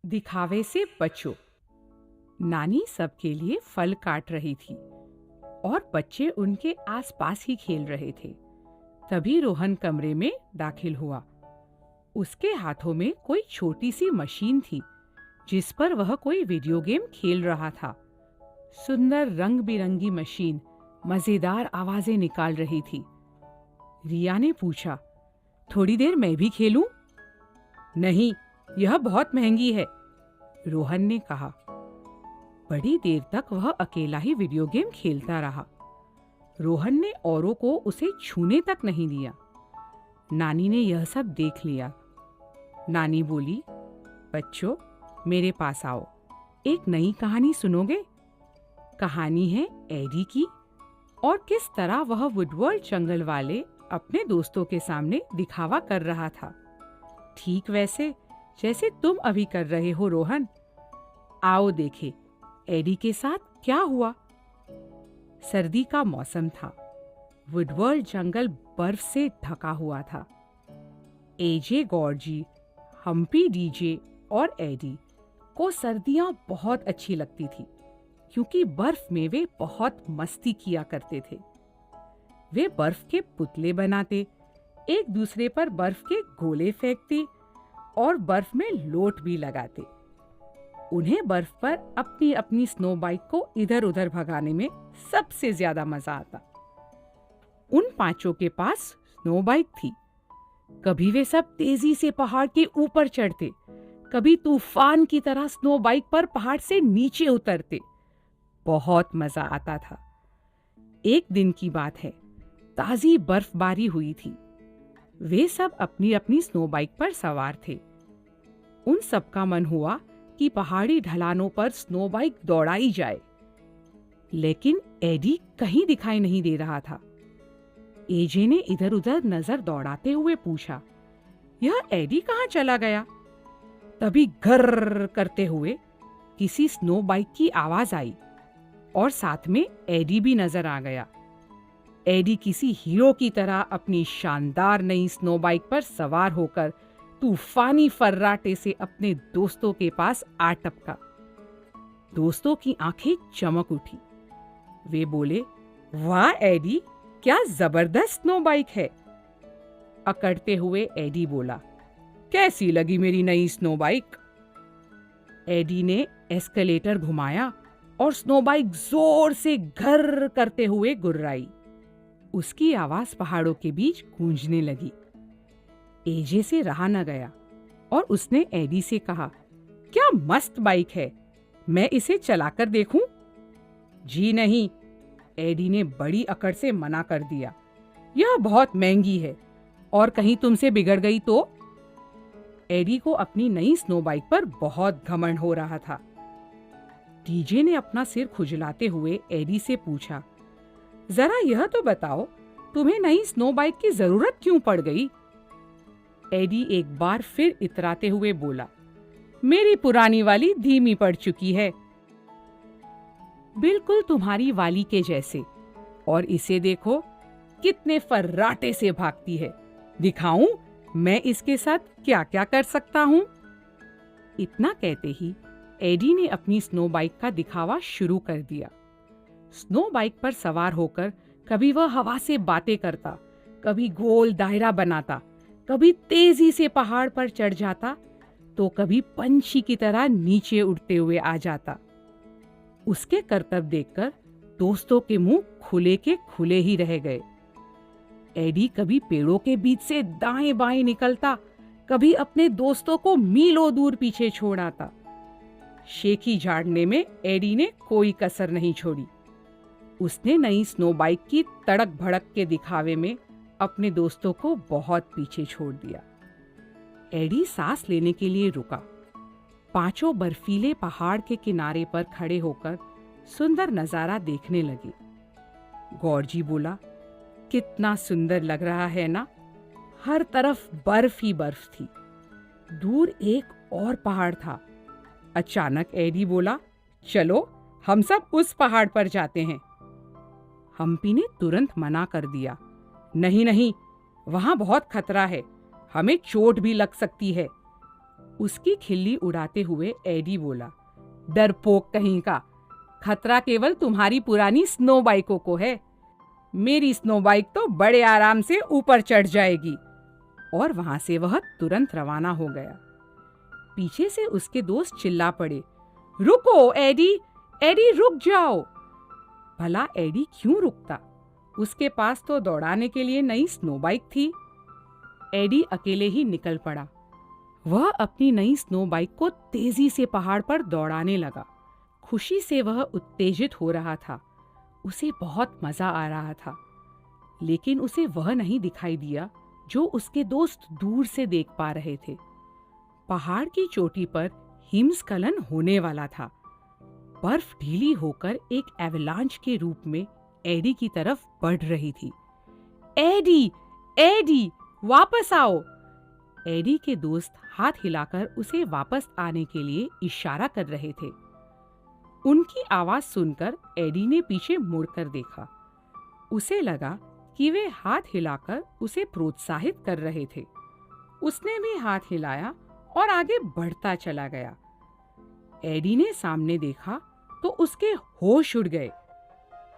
दिखावे से बचो। नानी सबके लिए फल काट रही थी और बच्चे उनके आसपास ही खेल रहे थे। तभी रोहन कमरे में दाखिल हुआ। उसके हाथों में कोई छोटी सी मशीन थी जिस पर वह कोई वीडियो गेम खेल रहा था। सुंदर रंग बिरंगी मशीन मजेदार आवाजें निकाल रही थी। रिया ने पूछा, थोड़ी देर मैं भी खेलूं? नहीं, यह बहुत महंगी है, रोहन ने कहा। बड़ी देर तक वह अकेला ही वीडियो गेम खेलता रहा। रोहन ने औरों को उसे छूने तक नहीं दिया। नानी ने यह सब देख लिया। नानी बोली, बच्चों, मेरे पास आओ, एक नई कहानी सुनोगे? कहानी है एडी की और किस तरह वह वुडवर्ल्ड जंगल वाले अपने दोस्तों के सामने दिखावा कर रहा था, ठीक वैसे जैसे तुम अभी कर रहे हो रोहन। आओ देखे एडी के साथ क्या हुआ। सर्दी का मौसम था। वुडवर्ल्ड जंगल बर्फ से ढका हुआ था। एजे गॉर्जी, हम्पी डीजे और एडी को सर्दियां बहुत अच्छी लगती थी क्योंकि बर्फ में वे बहुत मस्ती किया करते थे। वे बर्फ के पुतले बनाते, एक दूसरे पर बर्फ के गोले फेंकते और बर्फ में लोट भी लगाते। उन्हें बर्फ पर अपनी अपनी स्नो बाइक को इधर उधर भगाने में सबसे ज्यादा मजा आता। उन पांचों के पास स्नो बाइक थी। कभी वे सब तेजी से पहाड़ के ऊपर चढ़ते, कभी तूफान की तरह स्नो बाइक पर पहाड़ से नीचे उतरते। बहुत मजा आता था। एक दिन की बात है, ताजी बर्फबारी हुई थी। वे सब अपनी अपनी स्नो बाइक पर सवार थे। उन सबका मन हुआ कि पहाड़ी ढलानों पर स्नो बाइक दौड़ाई जाए, लेकिन एडी कहीं दिखाई नहीं दे रहा था। एजे ने इधर उधर नजर दौड़ाते हुए पूछा, यह एडी कहाँ चला गया? तभी घर्र करते हुए किसी स्नो बाइक की आवाज आई और साथ में एडी भी नजर आ गया। एडी किसी हीरो की तरह अपनी शानदार नई स्नो बाइक पर सवार होकर तूफानी फर्राटे से अपने दोस्तों के पास आ टपका। दोस्तों की आंखें चमक उठी। वे बोले, वाह एडी, क्या जबरदस्त स्नो बाइक है। अकड़ते हुए एडी बोला, कैसी लगी मेरी नई स्नो बाइक? एडी ने एस्केलेटर घुमाया और स्नो बाइक जोर से घर करते हुए गुर्राई। उसकी आवाज पहाड़ों के बीच गूंजने लगी। एजे से रहा न गया और उसने एडी से कहा, क्या मस्त बाइक है, मैं इसे चलाकर देखूं? जी नहीं, एडी ने बड़ी अकड़ से मना कर दिया। यह बहुत महंगी है और कहीं तुमसे बिगड़ गई तो? एडी को अपनी नई स्नो बाइक पर बहुत घमंड हो रहा था। डीजे ने अपना सिर खुजलाते हुए एडी से पूछा, जरा यह तो बताओ, तुम्हें नई स्नो बाइक की जरूरत क्यों पड़ गई? एडी एक बार फिर इतराते हुए बोला, मेरी पुरानी वाली धीमी पड़ चुकी है। बिल्कुल तुम्हारी वाली के जैसे। और इसे देखो, कितने फर्राटे से भागती है। दिखाऊं मैं इसके साथ क्या क्या कर सकता हूं? इतना कहते ही एडी ने अपनी स्नो बाइक का दिखावा शुरू कर दिया। स्नो बाइक पर सवार होकर कभी वह हवा से बातें करता, कभी गोल दायरा बनाता, कभी तेजी से पहाड़ पर चढ़ जाता, तो कभी पंछी की तरह नीचे उड़ते हुए आ जाता। उसके करतब देखकर दोस्तों के मुंह खुले के खुले ही रह गए। एडी कभी पेड़ों के बीच से दाएं बाएं निकलता, कभी अपने दोस्तों को मीलों दूर पीछे छोड़ आता। शेखी झाड़ने में एडी ने कोई कसर नहीं छोड़ी। उसने नई स्नो बाइक की तड़क भड़क के दिखावे में अपने दोस्तों को बहुत पीछे छोड़ दिया। एडी सांस लेने के लिए रुका। पांचों बर्फीले पहाड़ के किनारे पर खड़े होकर सुंदर नजारा देखने लगे। गौरजी बोला, कितना सुंदर लग रहा है ना? हर तरफ बर्फ ही बर्फ थी। दूर एक और पहाड़ था। अचानक एडी बोला, चलो हम सब उस पहाड़ पर जाते हैं। हम्पी ने तुरंत मना कर दिया, नहीं नहीं, वहां बहुत खतरा है, हमें चोट भी लग सकती है। उसकी खिल्ली उड़ाते हुए एडी बोला, डरपोक कहीं का, खतरा केवल तुम्हारी पुरानी स्नो बाइकों को है। मेरी स्नो बाइक तो बड़े आराम से ऊपर चढ़ जाएगी। और वहां से वह तुरंत रवाना हो गया। पीछे से उसके दोस्त चिल्ला पड़े, रुको एडी, एडी रुक जाओ। भला एडी क्यों रुकता? उसके पास तो दौड़ाने के लिए नई स्नो बाइक थी। एडी अकेले ही निकल पड़ा। वह अपनी नई स्नो बाइक को तेजी से पहाड़ पर दौड़ाने लगा। खुशी से वह उत्तेजित हो रहा था। उसे बहुत मजा आ रहा था। लेकिन उसे वह नहीं दिखाई दिया जो उसके दोस्त दूर से देख पा रहे थे। पहाड़ की चोटी पर हिमस्खलन होने वाला था। बर्फ ढीली होकर एक एवलांच के रूप में एडी की तरफ बढ़ रही थी। एडी, एडी, वापस आओ। एडी के दोस्त हाथ हिलाकर उसे वापस आने के लिए इशारा कर रहे थे। उनकी आवाज सुनकर एडी ने पीछे मुड़कर देखा। उसे लगा कि वे हाथ हिलाकर उसे प्रोत्साहित कर रहे थे। उसने भी हाथ हिलाया और आगे बढ़ता चला गया। एडी ने सामने देखा तो उसके होश उड़ गए।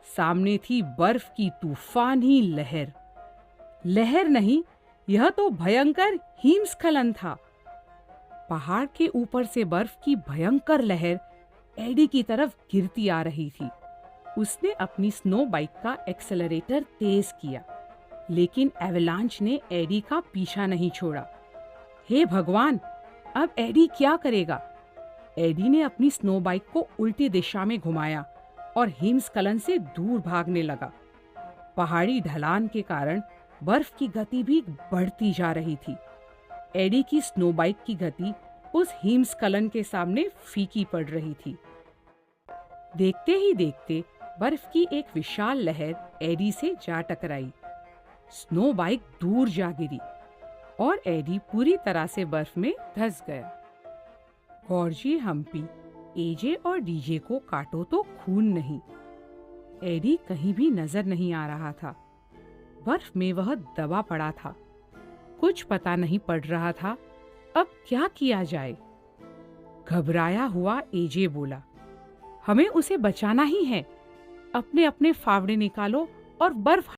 सामने थी बर्फ की तूफानी लहर। लहर नहीं, यह तो भयंकर हिमस्खलन था। पहाड़ के ऊपर से बर्फ की भयंकर लहर एडी की तरफ गिरती आ रही थी। उसने अपनी स्नो बाइक का एक्सेलरेटर तेज किया, लेकिन एवलांच ने एडी का पीछा नहीं छोड़ा। हे भगवान, अब एडी क्या करेगा? एडी ने अपनी स्नो बाइक को उल्टी दिशा में घुमाया और हिमस्खलन से दूर भागने लगा। पहाड़ी ढलान के कारण बर्फ की गति भी बढ़ती जा रही थी। एडी की स्नो बाइक की गति उस हिमस्खलन के सामने फीकी पड़ रही थी। देखते ही देखते बर्फ की एक विशाल लहर एडी से जा टकराई। स्नो बाइक दूर जा गिरी और एडी पूरी तरह से बर्फ में धंस गया। गॉर्जी, हम्पी, एजे और डीजे को काटो तो खून नहीं। एडी कहीं भी नजर नहीं आ रहा था। बर्फ में वह दबा पड़ा था। कुछ पता नहीं पड़ रहा था अब क्या किया जाए। घबराया हुआ एजे बोला, हमें उसे बचाना ही है। अपने अपने फावड़े निकालो और बर्फ